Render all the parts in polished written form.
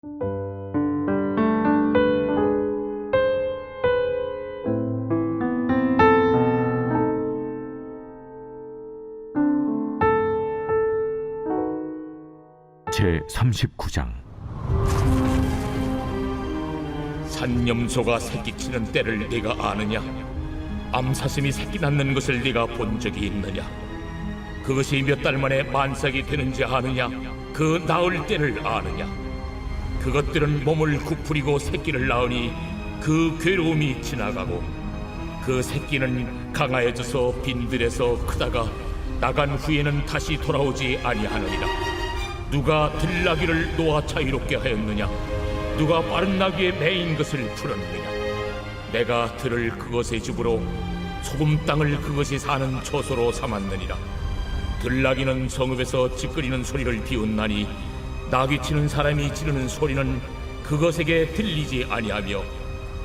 제39장. 산염소가 새끼치는 때를 네가 아느냐? 암사슴이 새끼 낳는 것을 네가 본 적이 있느냐? 그것이 몇 달 만에 만삭이 되는지 아느냐? 그 낳을 때를 아느냐? 그것들은 몸을 구부리고 새끼를 낳으니 그 괴로움이 지나가고 그 새끼는 강하여져서 빈들에서 크다가 나간 후에는 다시 돌아오지 아니하느니라. 누가 들나귀를 놓아 자유롭게 하였느냐? 누가 빠른 나귀에 매인 것을 풀었느냐? 내가 들을 그것의 집으로 소금 땅을 그것이 사는 처소로 삼았느니라. 들나귀는 성읍에서 찌끄리는 소리를 비웃나니 나귀 치는 사람이 지르는 소리는 그것에게 들리지 아니하며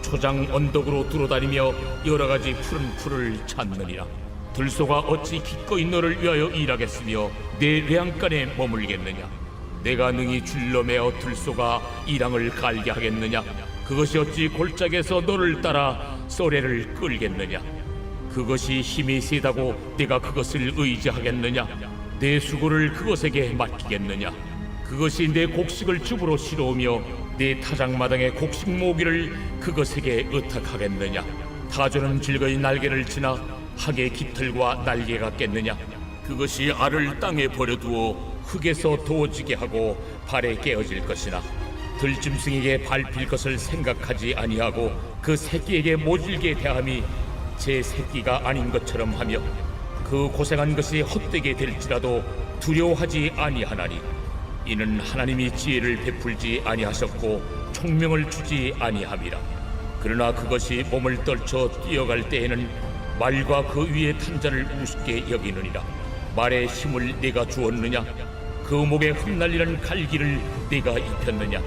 초장 언덕으로 두루다니며 여러 가지 푸른 풀을 찾느니라. 들소가 어찌 기꺼이 너를 위하여 일하겠으며 내 외양간에 머물겠느냐? 내가 능히 줄로 매어 들소가 이랑을 갈게 하겠느냐? 그것이 어찌 골짜기에서 너를 따라 쏘래를 끌겠느냐? 그것이 힘이 세다고 네가 그것을 의지하겠느냐? 내 수고를 그것에게 맡기겠느냐? 그것이 내 곡식을 줍으로 실어오며 내 타작마당의 곡식 모기를 그것에게 의탁하겠느냐? 타조는 즐거이 날개를 치나 학의 깃털과 날개가 깼느냐? 그것이 알을 땅에 버려두어 흙에서 도어지게 하고 발에 깨어질 것이나 들짐승에게 밟힐 것을 생각하지 아니하고 그 새끼에게 모질게 대함이 제 새끼가 아닌 것처럼 하며 그 고생한 것이 헛되게 될지라도 두려워하지 아니하나니 이는 하나님이 지혜를 베풀지 아니하셨고 총명을 주지 아니함이라. 그러나 그것이 몸을 떨쳐 뛰어갈 때에는 말과 그 위에 탄 자를 우습게 여기느니라. 말에 힘을 네가 주었느냐? 그 목에 흩날리는 갈기를 네가 입혔느냐?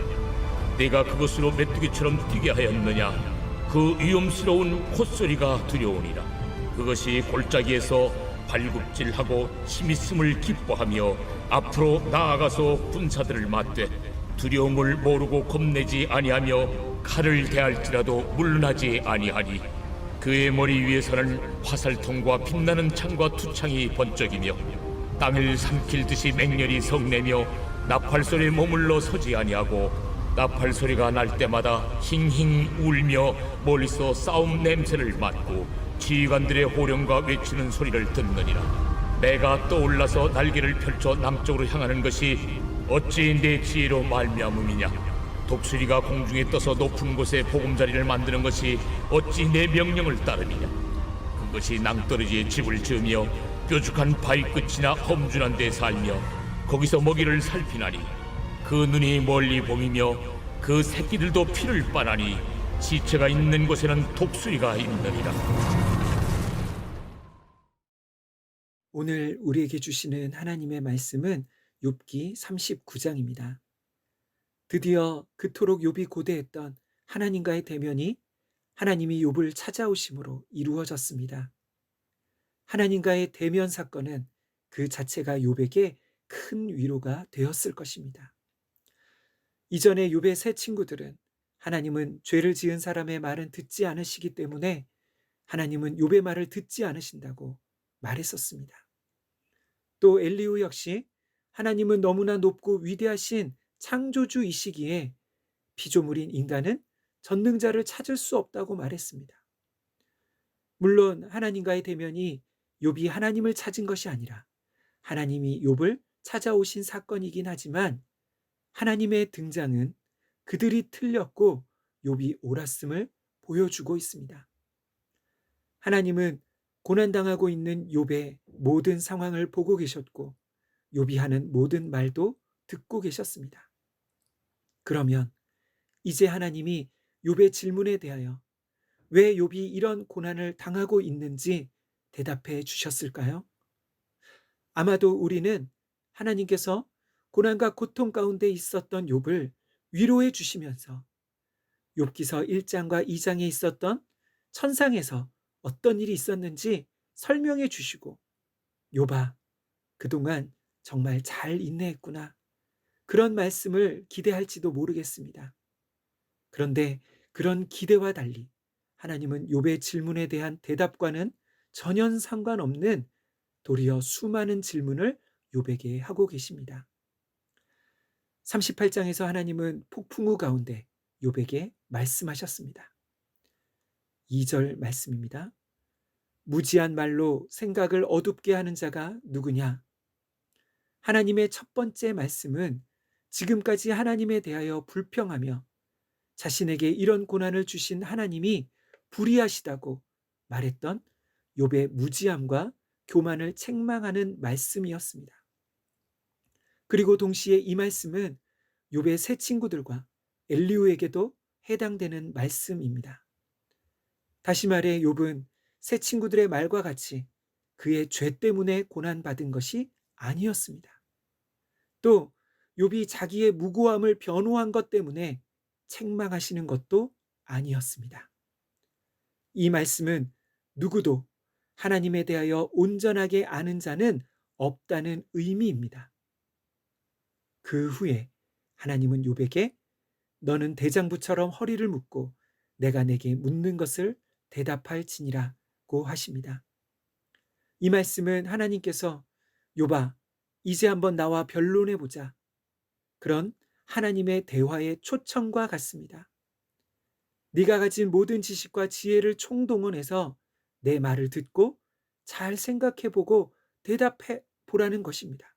네가 그것으로 메뚜기처럼 뛰게 하였느냐? 그 위험스러운 콧소리가 두려우니라. 그것이 골짜기에서 발굽질하고 힘있음을 기뻐하며 앞으로 나아가서 군사들을 맞되 두려움을 모르고 겁내지 아니하며 칼을 대할지라도 물러나지 아니하니 그의 머리 위에서는 화살통과 빛나는 창과 투창이 번쩍이며 땅을 삼킬 듯이 맹렬히 성내며 나팔 소리에 머물러 서지 아니하고 나팔 소리가 날 때마다 힝힝 울며 멀리서 싸움 냄새를 맡고 지휘관들의 호령과 외치는 소리를 듣느니라. 내가 떠올라서 날개를 펼쳐 남쪽으로 향하는 것이 어찌 내 지혜로 말미암음이냐? 독수리가 공중에 떠서 높은 곳에 보금자리를 만드는 것이 어찌 내 명령을 따름이냐? 그것이 낭떠러지에 집을 지으며 뾰족한 바위 끝이나 험준한 데 살며 거기서 먹이를 살피나니 그 눈이 멀리 봄이며 그 새끼들도 피를 빨아니 시체가 있는 곳에는 독수리가 있느니라. 오늘 우리에게 주시는 하나님의 말씀은 욥기 39장입니다. 드디어 그토록 욥이 고대했던 하나님과의 대면이 하나님이 욥을 찾아오심으로 이루어졌습니다. 하나님과의 대면 사건은 그 자체가 욥에게 큰 위로가 되었을 것입니다. 이전에 욥의 세 친구들은 하나님은 죄를 지은 사람의 말은 듣지 않으시기 때문에 하나님은 욥의 말을 듣지 않으신다고 말했었습니다. 또 엘리후 역시 하나님은 너무나 높고 위대하신 창조주이시기에 피조물인 인간은 전능자를 찾을 수 없다고 말했습니다. 물론 하나님과의 대면이 욥이 하나님을 찾은 것이 아니라 하나님이 욥을 찾아오신 사건이긴 하지만 하나님의 등장은 그들이 틀렸고 욥이 옳았음을 보여주고 있습니다. 하나님은 고난당하고 있는 욥의 모든 상황을 보고 계셨고 욥이 하는 모든 말도 듣고 계셨습니다. 그러면 이제 하나님이 욥의 질문에 대하여 왜 욥이 이런 고난을 당하고 있는지 대답해 주셨을까요? 아마도 우리는 하나님께서 고난과 고통 가운데 있었던 욥을 위로해 주시면서 욥기서 1장과 2장에 있었던 천상에서 어떤 일이 있었는지 설명해 주시고 욥아, 그동안 정말 잘 인내했구나. 그런 말씀을 기대할지도 모르겠습니다. 그런데 그런 기대와 달리 하나님은 욥의 질문에 대한 대답과는 전혀 상관없는 도리어 수많은 질문을 욥에게 하고 계십니다. 38장에서 하나님은 폭풍우 가운데 욥에게 말씀하셨습니다. 2절 말씀입니다. 무지한 말로 생각을 어둡게 하는 자가 누구냐? 하나님의 첫 번째 말씀은 지금까지 하나님에 대하여 불평하며 자신에게 이런 고난을 주신 하나님이 불의하시다고 말했던 욥의 무지함과 교만을 책망하는 말씀이었습니다. 그리고 동시에 이 말씀은 욥의 세 친구들과 엘리후에게도 해당되는 말씀입니다. 다시 말해 욥은 세 친구들의 말과 같이 그의 죄 때문에 고난받은 것이 아니었습니다. 또 욥이 자기의 무고함을 변호한 것 때문에 책망하시는 것도 아니었습니다. 이 말씀은 누구도 하나님에 대하여 온전하게 아는 자는 없다는 의미입니다. 그 후에 하나님은 욥에게 너는 대장부처럼 허리를 묶고 내가 내게 묻는 것을 대답할지니라고 하십니다. 이 말씀은 하나님께서 욥아 이제 한번 나와 변론해 보자. 그런 하나님의 대화의 초청과 같습니다. 네가 가진 모든 지식과 지혜를 총동원해서 내 말을 듣고 잘 생각해 보고 대답해 보라는 것입니다.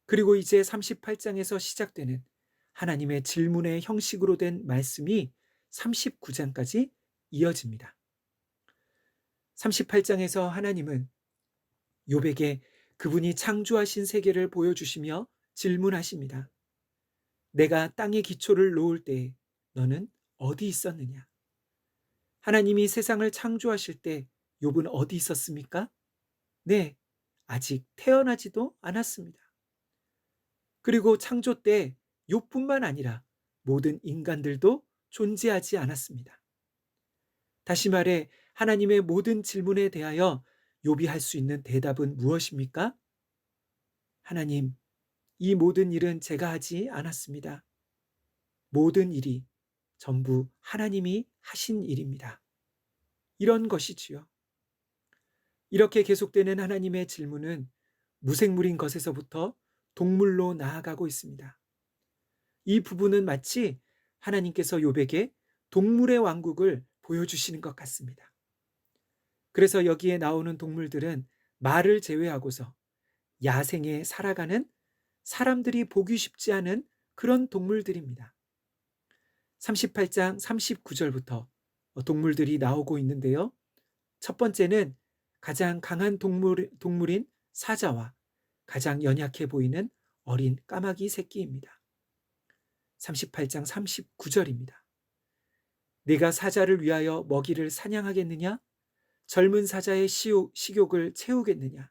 그리고 이제 38장에서 시작되는 하나님의 질문의 형식으로 된 말씀이 39장까지 이어집니다. 38장에서 하나님은 욥에게 그분이 창조하신 세계를 보여주시며 질문하십니다. 내가 땅의 기초를 놓을 때에 너는 어디 있었느냐? 하나님이 세상을 창조하실 때 욥은 어디 있었습니까? 네, 아직 태어나지도 않았습니다. 그리고 창조 때 욥뿐만 아니라 모든 인간들도 존재하지 않았습니다. 다시 말해 하나님의 모든 질문에 대하여 욥이 할 수 있는 대답은 무엇입니까? 하나님, 이 모든 일은 제가 하지 않았습니다. 모든 일이 전부 하나님이 하신 일입니다. 이런 것이지요. 이렇게 계속되는 하나님의 질문은 무생물인 것에서부터 동물로 나아가고 있습니다. 이 부분은 마치 하나님께서 욥에게 동물의 왕국을 보여주시는 것 같습니다. 그래서 여기에 나오는 동물들은 말을 제외하고서 야생에 살아가는 사람들이 보기 쉽지 않은 그런 동물들입니다. 38장 39절부터 동물들이 나오고 있는데요. 첫 번째는 가장 강한 동물인 사자와 가장 연약해 보이는 어린 까마귀 새끼입니다. 38장 39절입니다. 네가 사자를 위하여 먹이를 사냥하겠느냐? 젊은 사자의 식욕을 채우겠느냐?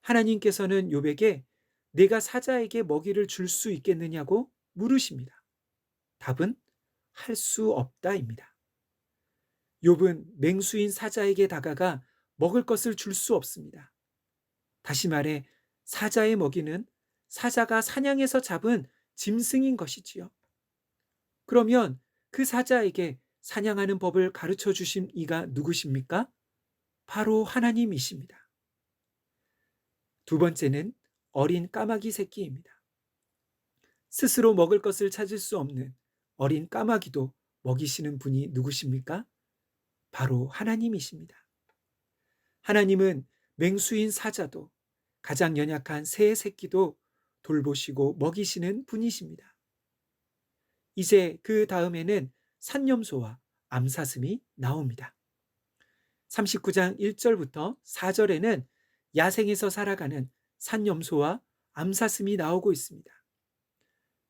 하나님께서는 욥에게 네가 사자에게 먹이를 줄 수 있겠느냐고 물으십니다. 답은 할 수 없다입니다. 욥은 맹수인 사자에게 다가가 먹을 것을 줄 수 없습니다. 다시 말해 사자의 먹이는 사자가 사냥해서 잡은 짐승인 것이지요. 그러면 그 사자에게 사냥하는 법을 가르쳐 주신 이가 누구십니까? 바로 하나님이십니다. 두 번째는 어린 까마귀 새끼입니다. 스스로 먹을 것을 찾을 수 없는 어린 까마귀도 먹이시는 분이 누구십니까? 바로 하나님이십니다. 하나님은 맹수인 사자도 가장 연약한 새 새끼도 돌보시고 먹이시는 분이십니다. 이제 그 다음에는 산염소와 암사슴이 나옵니다. 39장 1절부터 4절에는 야생에서 살아가는 산염소와 암사슴이 나오고 있습니다.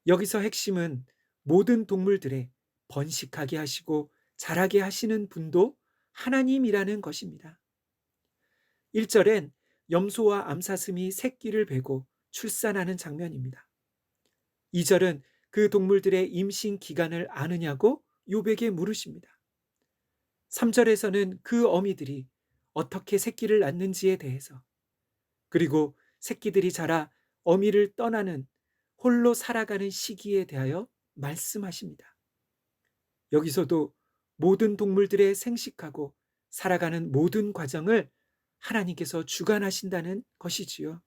여기서 핵심은 모든 동물들의 번식하게 하시고 자라게 하시는 분도 하나님이라는 것입니다. 1절엔 염소와 암사슴이 새끼를 베고 출산하는 장면입니다. 2절은 그 동물들의 임신 기간을 아느냐고 욥에게 물으십니다. 3절에서는 그 어미들이 어떻게 새끼를 낳는지에 대해서, 그리고 새끼들이 자라 어미를 떠나는 홀로 살아가는 시기에 대하여 말씀하십니다. 여기서도 모든 동물들의 생식하고 살아가는 모든 과정을 하나님께서 주관하신다는 것이지요.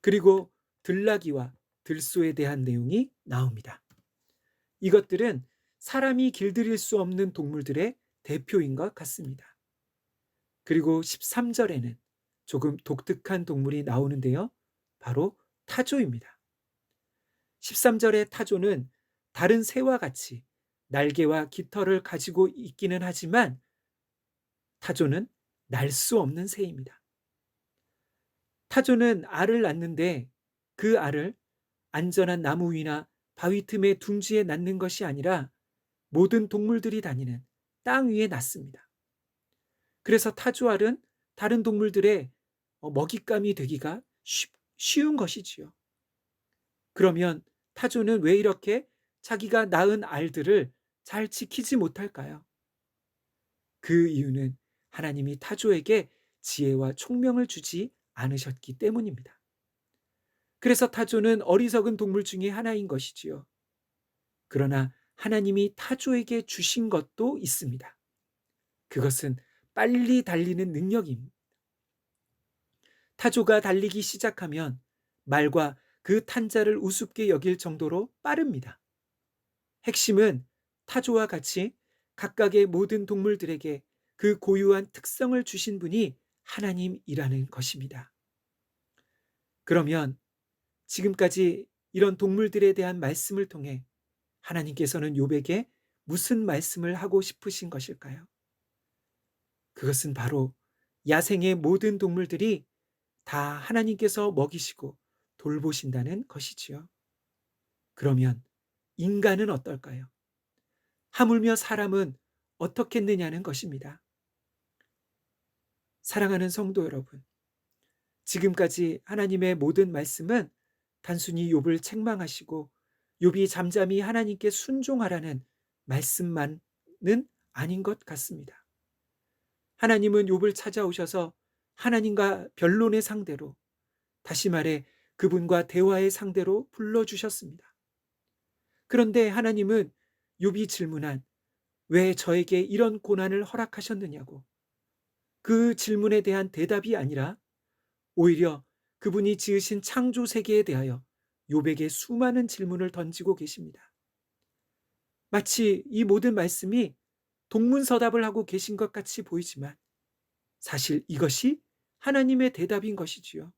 그리고 들나귀와 들소에 대한 내용이 나옵니다. 이것들은 사람이 길들일 수 없는 동물들의 대표인 것 같습니다. 그리고 13절에는 조금 독특한 동물이 나오는데요. 바로 타조입니다. 13절의 타조는 다른 새와 같이 날개와 깃털을 가지고 있기는 하지만 타조는 날 수 없는 새입니다. 타조는 알을 낳는데 그 알을 안전한 나무 위나 바위 틈의 둥지에 낳는 것이 아니라 모든 동물들이 다니는 땅 위에 낳습니다. 그래서 타조알은 다른 동물들의 먹잇감이 되기가 쉬운 것이지요. 그러면 타조는 왜 이렇게 자기가 낳은 알들을 잘 지키지 못할까요? 그 이유는 하나님이 타조에게 지혜와 총명을 주지 않으셨기 때문입니다. 그래서 타조는 어리석은 동물 중에 하나인 것이지요. 그러나 하나님이 타조에게 주신 것도 있습니다. 그것은 빨리 달리는 능력입니다. 타조가 달리기 시작하면 말과 그 탄자를 우습게 여길 정도로 빠릅니다. 핵심은 타조와 같이 각각의 모든 동물들에게 그 고유한 특성을 주신 분이 하나님이라는 것입니다. 그러면 지금까지 이런 동물들에 대한 말씀을 통해 하나님께서는 욥에게 무슨 말씀을 하고 싶으신 것일까요? 그것은 바로 야생의 모든 동물들이 다 하나님께서 먹이시고 돌보신다는 것이지요. 그러면 인간은 어떨까요? 하물며 사람은 어떻겠느냐는 것입니다. 사랑하는 성도 여러분, 지금까지 하나님의 모든 말씀은 단순히 욥을 책망하시고 욥이 잠잠히 하나님께 순종하라는 말씀만은 아닌 것 같습니다. 하나님은 욥을 찾아오셔서 하나님과 변론의 상대로, 다시 말해 그분과 대화의 상대로 불러주셨습니다. 그런데 하나님은 욥이 질문한 왜 저에게 이런 고난을 허락하셨느냐고, 그 질문에 대한 대답이 아니라 오히려 그분이 지으신 창조 세계에 대하여 욥에게 수많은 질문을 던지고 계십니다. 마치 이 모든 말씀이 동문서답을 하고 계신 것 같이 보이지만 사실 이것이 하나님의 대답인 것이지요.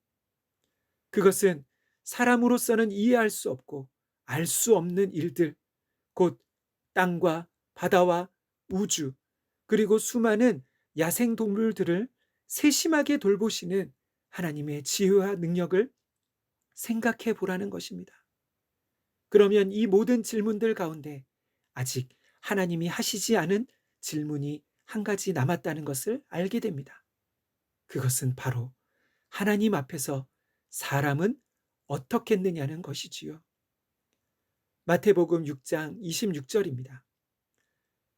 그것은 사람으로서는 이해할 수 없고 알 수 없는 일들, 곧 땅과 바다와 우주, 그리고 수많은 야생 동물들을 세심하게 돌보시는 하나님의 지혜와 능력을 생각해 보라는 것입니다. 그러면 이 모든 질문들 가운데 아직 하나님이 하시지 않은 질문이 한 가지 남았다는 것을 알게 됩니다. 그것은 바로 하나님 앞에서 사람은 어떻겠느냐는 것이지요. 마태복음 6장 26절입니다.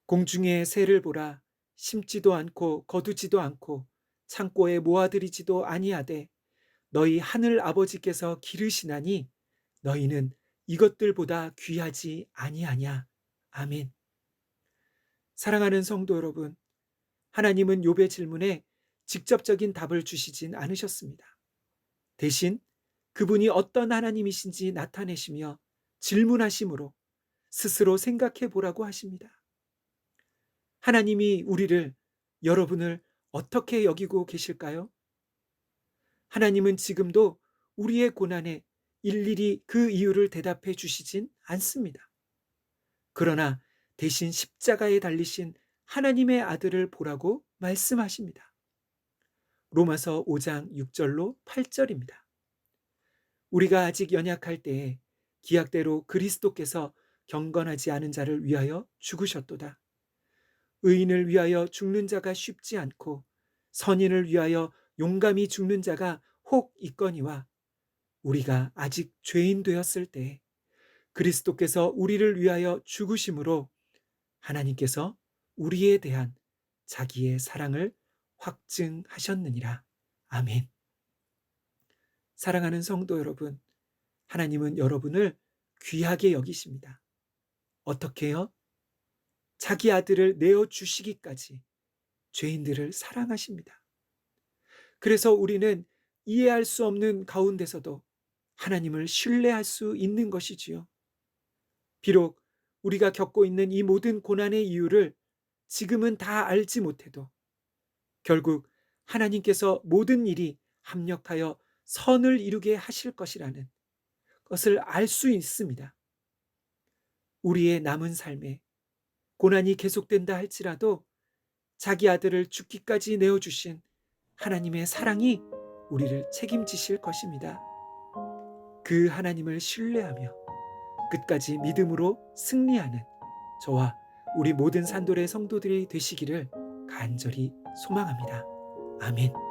공중의 새를 보라, 심지도 않고 거두지도 않고 창고에 모아들이지도 아니하되 너희 하늘 아버지께서 기르시나니 너희는 이것들보다 귀하지 아니하냐. 아멘. 사랑하는 성도 여러분, 하나님은 욥의 질문에 직접적인 답을 주시진 않으셨습니다. 대신 그분이 어떤 하나님이신지 나타내시며 질문하심으로 스스로 생각해 보라고 하십니다. 하나님이 우리를, 여러분을 어떻게 여기고 계실까요? 하나님은 지금도 우리의 고난에 일일이 그 이유를 대답해 주시진 않습니다. 그러나 대신 십자가에 달리신 하나님의 아들을 보라고 말씀하십니다. 로마서 5장 6절로 8절입니다. 우리가 아직 연약할 때에 기약대로 그리스도께서 경건하지 않은 자를 위하여 죽으셨도다. 의인을 위하여 죽는 자가 쉽지 않고 선인을 위하여 용감히 죽는 자가 혹 있거니와 우리가 아직 죄인 되었을 때 그리스도께서 우리를 위하여 죽으심으로 하나님께서 우리에 대한 자기의 사랑을 확증하셨느니라. 아멘. 사랑하는 성도 여러분, 하나님은 여러분을 귀하게 여기십니다. 어떻게요? 자기 아들을 내어주시기까지 죄인들을 사랑하십니다. 그래서 우리는 이해할 수 없는 가운데서도 하나님을 신뢰할 수 있는 것이지요. 비록 우리가 겪고 있는 이 모든 고난의 이유를 지금은 다 알지 못해도 결국 하나님께서 모든 일이 합력하여 선을 이루게 하실 것이라는 것을 알 수 있습니다. 우리의 남은 삶에 고난이 계속된다 할지라도 자기 아들을 죽기까지 내어주신 하나님의 사랑이 우리를 책임지실 것입니다. 그 하나님을 신뢰하며 끝까지 믿음으로 승리하는 저와 우리 모든 산돌의 성도들이 되시기를 간절히 소망합니다. 아멘.